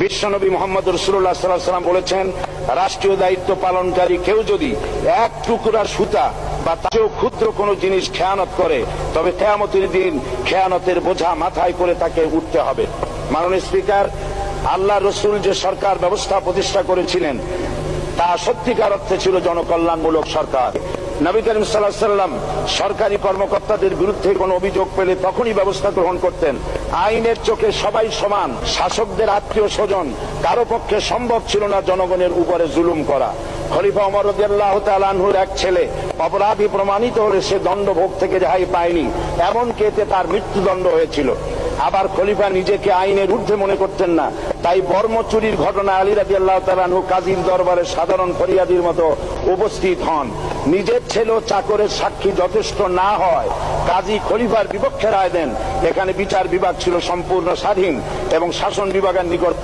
বিশ্বনবী মুহাম্মদ রাসূলুল্লাহ সাল্লাল্লাহু আলাইহি ওয়াসাল্লাম বলেছেন, রাষ্ট্রীয় দায়িত্ব পালনকারী কেউ যদি এক টুকরা সুতা বা তারও ক্ষুদ্র কোনো জিনিস খেয়ানত করে, তবে কিয়ামতের দিন খেয়ানতের বোঝা মাথায় করে তাকে উঠতে হবে। মাননীয় স্পিকার, আল্লাহ রসুল যে সরকার ব্যবস্থা প্রতিষ্ঠা করেছিলেন তা সত্যিকার অর্থে ছিল জনকল্যাণমূলক সরকার। নবী করিম সাল্লাল্লাহু আলাইহি ওয়াসাল্লাম সরকারি কর্মকর্তাদের বিরুদ্ধে কোনো অভিযোগ পেলে তখনই ব্যবস্থা গ্রহণ করতেন। আইনের চোখে সবাই সমান, শাসকদের আত্মীয় স্বজন কারো পক্ষে সম্ভব ছিল না জনগণের উপরে জুলুম করা। খলিফা ওমর রাদিয়াল্লাহু তাআলা আনহুর এক ছেলে অপরাধী প্রমাণিত হলে সে দণ্ডভোগ থেকে রেহাই পায়নি, এমনকি এতে তার মৃত্যুদণ্ড হয়েছিল। আবার খলিফা নিজেকে আইনের ঊর্ধ্বে মনে করতেন না, তাই বর্ম চুরির ঘটনা আলী রাদিয়াল্লাহু তাআলা আনহু কাজীর দরবারে সাধারণ ফরিয়াদির মতো উপস্থিত হন। নিজের ছেলে ও চাকরের সাক্ষী যথেষ্ট না হয় কাজী খলিফার বিপক্ষে রায় দেন। এখানে বিচার বিভাগ ছিল সম্পূর্ণ স্বাধীন এবং শাসন বিভাগের নিকট